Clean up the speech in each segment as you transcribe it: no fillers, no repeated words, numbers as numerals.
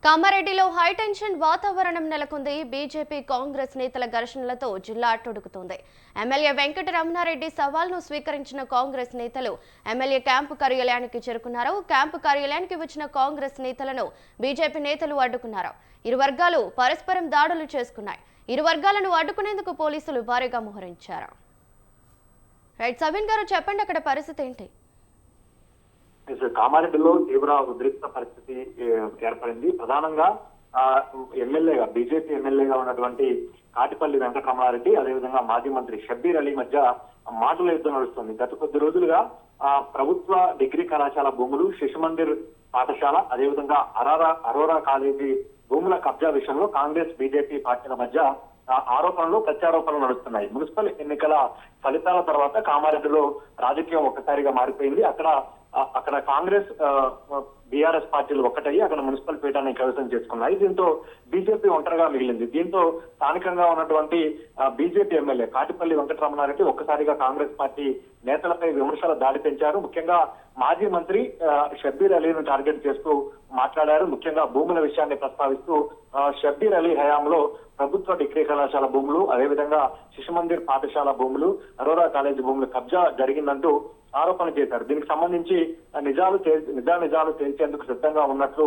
కామారెడ్డిలో హైటెన్షన్ వాతావరణం నెలకొంది. బీజేపీ కాంగ్రెస్ నేతల ఘర్షణలతో జిల్లా అట్టుడుకుతోంది. ఎమ్మెల్యే వెంకట రమణారెడ్డి సవాల్ను స్వీకరించిన కాంగ్రెస్ నేతలు ఎమ్మెల్యే క్యాంపు కార్యాలయానికి చేరుకున్నారు. క్యాంపు కార్యాలయానికి వచ్చిన కాంగ్రెస్ నేతలను బీజేపీ నేతలు అడ్డుకున్నారు. ఇరు వర్గాలు పరస్పరం దాడులు చేసుకున్నాయి. ఇరు వర్గాలను అడ్డుకునేందుకు పోలీసులు భారీగా మోహరించారు. రైట్ సబీన్ గారు, చెప్పండి, అక్కడ పరిస్థితి ఏంటి? కామారెడ్డిలో తీవ్ర ఉద్రిక్త పరిస్థితి ఏర్పడింది. ప్రధానంగా ఎమ్మెల్యేగా బీజేపీ ఎమ్మెల్యేగా ఉన్నటువంటి కాటిపల్లి వెంకటరమణారెడ్డి, అదేవిధంగా మాజీ మంత్రి షబ్బీర్ అలీ మధ్య మాటల యుద్ధం నడుస్తుంది. గత కొద్ది రోజులుగా ప్రభుత్వ డిగ్రీ కళాశాల భూములు, శిశు మందిర్ పాఠశాల, అదేవిధంగా అరోరా కాలేజీ భూముల కబ్జా విషయంలో కాంగ్రెస్ బీజేపీ పార్టీల మధ్య ఆరోపణలు ప్రత్యారోపణలు నడుస్తున్నాయి. మున్సిపల్ ఎన్నికల ఫలితాల తర్వాత కామారెడ్డిలో రాజకీయం ఒక్కసారిగా మారిపోయింది. అక్కడ కాంగ్రెస్ బీఆర్ఎస్ పార్టీలు ఒక్కటయ్యి అక్కడ మున్సిపల్ పీఠాన్ని కైవసం చేసుకున్నాయి. దీంతో బీజేపీ ఒంటరిగా మిగిలింది. దీంతో స్థానికంగా ఉన్నటువంటి బీజేపీ ఎమ్మెల్యే కాటిపల్లి వెంకటరమణారెడ్డి ఒక్కసారిగా కాంగ్రెస్ పార్టీ నేతలపై విమర్శల దాడి పెంచారు. ముఖ్యంగా మాజీ మంత్రి షబ్బీర్ అలీను టార్గెట్ చేస్తూ మాట్లాడారు. ముఖ్యంగా భూముల విషయాన్ని ప్రస్తావిస్తూ షబ్బీర్ అలీ హయాంలో ప్రభుత్వ డిగ్రీ కళాశాల భూములు, అదేవిధంగా శిశు మందిర్ పాఠశాల భూములు, అరోరా కాలేజీ భూములు కబ్జా జరిగిందంటూ ఆరోపణ చేశారు. దీనికి సంబంధించి నిజాలు తేల్చేందుకు సిద్ధంగా ఉన్నట్లు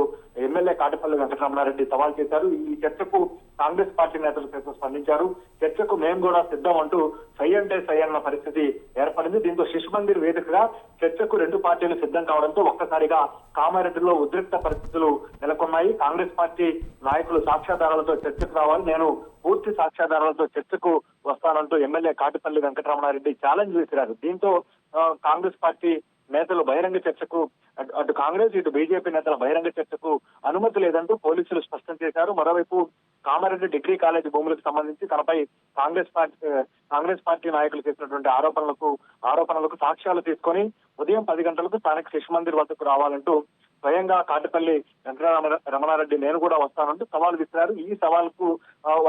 ఎమ్మెల్యే కాటిపల్లి వెంకటరమణారెడ్డి సవాల్ చేశారు. ఈ చర్చకు కాంగ్రెస్ పార్టీ నేతలు సైతం స్పందించారు. చర్చకు మేము కూడా సిద్ధం అంటూ సై అంటే సై అన్న పరిస్థితి ఏర్పడింది. దీంతో శిశు మందిర్ వేదికగా చర్చకు రెండు పార్టీలు సిద్ధం కావడంతో ఒక్కసారిగా కామారెడ్డిలో ఉద్రిక్త పరిస్థితులు నెలకొన్నాయి. కాంగ్రెస్ పార్టీ నాయకులు సాక్ష్యాధారాలతో చర్చకు రావాలి, నేను పూర్తి సాక్ష్యాధారాలతో చర్చకు వస్తానంటూ ఎమ్మెల్యే కాటిపల్లి వెంకటరమణారెడ్డి ఛాలెంజ్ విసిరారు. దీంతో కాంగ్రెస్ పార్టీ నేతలు బహిరంగ చర్చకు, అటు కాంగ్రెస్ ఇటు బీజేపీ నేతల బహిరంగ చర్చకు అనుమతి లేదంటూ పోలీసులు స్పష్టం చేశారు. మరోవైపు కామారెడ్డి డిగ్రీ కాలేజీ భూములకు సంబంధించి తనపై కాంగ్రెస్ పార్టీ నాయకులు చేసినటువంటి ఆరోపణలకు సాక్ష్యాలు తీసుకొని ఉదయం 10 గంటలకు స్థానిక శిశు మందిర్ వద్దకు రావాలంటూ స్వయంగా కాటిపల్లి వెంకటరమణారెడ్డి నేను కూడా వస్తానంటూ సవాల్ విసిరారు. ఈ సవాల్కు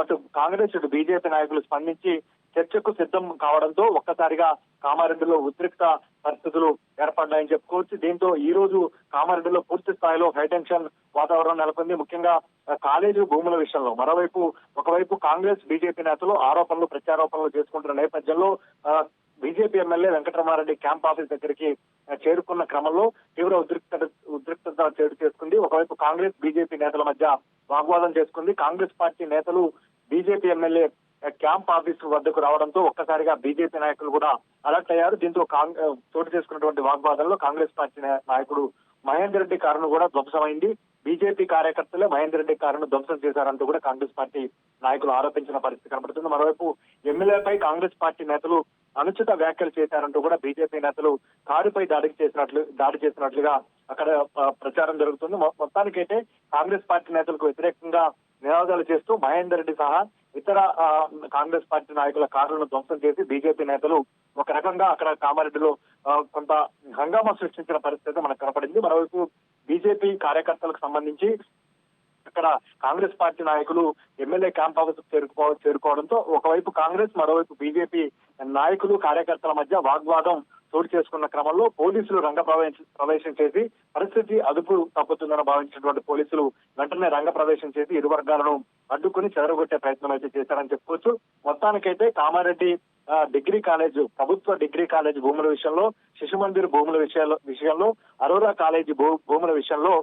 అటు కాంగ్రెస్ ఇటు బీజేపీ నాయకులు స్పందించి చర్చకు సిద్ధం కావడంతో ఒక్కసారిగా కామారెడ్డిలో ఉద్రిక్త పరిస్థితులు ఏర్పడ్డాయని చెప్పుకోవచ్చు. దీంతో ఈ రోజు కామారెడ్డిలో పూర్తి స్థాయిలో హైటెన్షన్ వాతావరణం నెలకొంది. ముఖ్యంగా కాలేజీ భూముల విషయంలో ఒకవైపు కాంగ్రెస్ బీజేపీ నేతలు ఆరోపణలు ప్రత్యారోపణలు చేసుకుంటున్న నేపథ్యంలో BJP MLA Venkataramana Reddy camp office దగ్గరికి చేరుకున్న క్రమంలో తీవ్ర ఉద్రిక్తత చోటు చేసుకుంది. ఒకవైపు కాంగ్రెస్ బీజేపీ నేతల మధ్య వాగ్వాదం చేసుకుంది. కాంగ్రెస్ పార్టీ నేతలు బీజేపీ ఎమ్మెల్యే క్యాంప్ ఆఫీస్ వద్దకు రావడంతో ఒక్కసారిగా బీజేపీ నాయకులు కూడా అలర్ట్ అయ్యారు. దీంతో చోటు చేసుకున్నటువంటి వాగ్వాదంలో కాంగ్రెస్ పార్టీ నాయకుడు మహేందర్ రెడ్డి కారును కూడా ధ్వంసమైంది. బీజేపీ కార్యకర్తలే మహేందర్ రెడ్డి కారును ధ్వంసం చేశారంటూ కూడా కాంగ్రెస్ పార్టీ నాయకులు ఆరోపించిన పరిస్థితి కనబడుతుంది. మరోవైపు ఎమ్మెల్యేపై కాంగ్రెస్ పార్టీ నేతలు అనుచిత వ్యాఖ్యలు చేశారంటూ కూడా బీజేపీ నేతలు కారుపై దాడి చేసినట్లుగా అక్కడ ప్రచారం జరుగుతుంది. మొత్తానికైతే కాంగ్రెస్ పార్టీ నేతలకు వ్యతిరేకంగా నినాదాలు చేస్తూ మహేందర్ రెడ్డి సహా ఇతర కాంగ్రెస్ పార్టీ నాయకుల కారులను ధ్వంసం చేసి బీజేపీ నేతలు ఒక రకంగా అక్కడ కామారెడ్డిలో కొంత హంగామా సృష్టించిన పరిస్థితి మనకు కనపడింది. మరోవైపు బీజేపీ కార్యకర్తలకు సంబంధించి అక్కడ కాంగ్రెస్ పార్టీ నాయకులు ఎమ్మెల్యే క్యాంప్ ఆఫీస్ చేరుకోవడంతో ఒకవైపు కాంగ్రెస్, మరోవైపు బీజేపీ నాయకులు కార్యకర్తల మధ్య వాగ్వాదం చోటు చేసుకున్న క్రమంలో పోలీసులు ప్రవేశం చేసి పరిస్థితి అదుపు తప్పుతుందని భావించినటువంటి పోలీసులు వెంటనే ప్రవేశం చేసి ఇరు వర్గాలను అడ్డుకుని చెదరగొట్టే ప్రయత్నం అయితే చేశారని చెప్పుకోవచ్చు. మొత్తానికైతే కామారెడ్డి ప్రభుత్వ డిగ్రీ కాలేజీ భూముల విషయంలో, శిశు మందిర్ భూముల విషయంలో, అరోరా కాలేజీ భూముల విషయంలో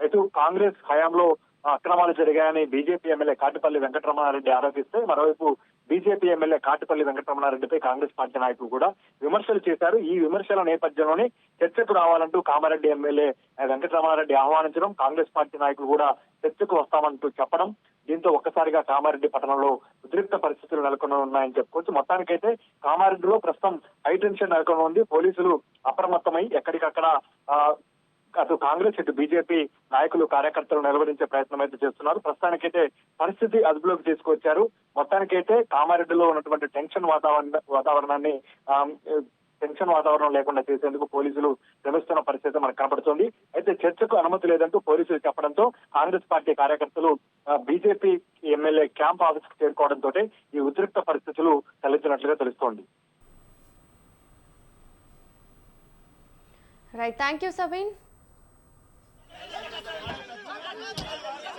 ఇటు కాంగ్రెస్ హయాంలో అక్రమాలు జరిగాయని బీజేపీ ఎమ్మెల్యే కాటిపల్లి వెంకటరమణారెడ్డి ఆరోపిస్తే, మరోవైపు BJP MLA Katipalli వెంకటరమణారెడ్డిపై Congress party నాయకులు కూడా విమర్శలు చేశారు. ఈ విమర్శల నేపథ్యంలోనే చర్చకు రావాలంటూ కామారెడ్డి ఎమ్మెల్యే వెంకటరమణారెడ్డి ఆహ్వానించడం, కాంగ్రెస్ పార్టీ నాయకులు కూడా చర్చకు వస్తామంటూ చెప్పడం, దీంతో ఒక్కసారిగా కామారెడ్డి పట్టణంలో ఉద్రిక్త పరిస్థితులు నెలకొని ఉన్నాయని చెప్పుకోవచ్చు. మొత్తానికైతే కామారెడ్డిలో ప్రస్తుతం హైటెన్షన్ నెలకొని ఉంది. పోలీసులు అప్రమత్తమై ఎక్కడికక్కడ అటు కాంగ్రెస్ ఇటు బీజేపీ నాయకులు కార్యకర్తలు నిలవరించే ప్రయత్నం అయితే చేస్తున్నారు. ప్రస్తుతానికైతే పరిస్థితి అదుపులోకి తీసుకొచ్చారు. మొత్తానికైతే కామారెడ్డిలో ఉన్నటువంటి టెన్షన్ వాతావరణం లేకుండా చేసేందుకు పోలీసులు శ్రమిస్తున్న పరిస్థితి మనకు కనబడుతోంది. అయితే చర్చకు అనుమతి లేదంటూ పోలీసులు చెప్పడంతో కాంగ్రెస్ పార్టీ కార్యకర్తలు బీజేపీ ఎమ్మెల్యే క్యాంప్ ఆఫీస్ కు చేరుకోవడంతో ఈ ఉద్రిక్త పరిస్థితులు తలెత్తినట్లుగా తెలుస్తోంది. Right, thank you Sabeen.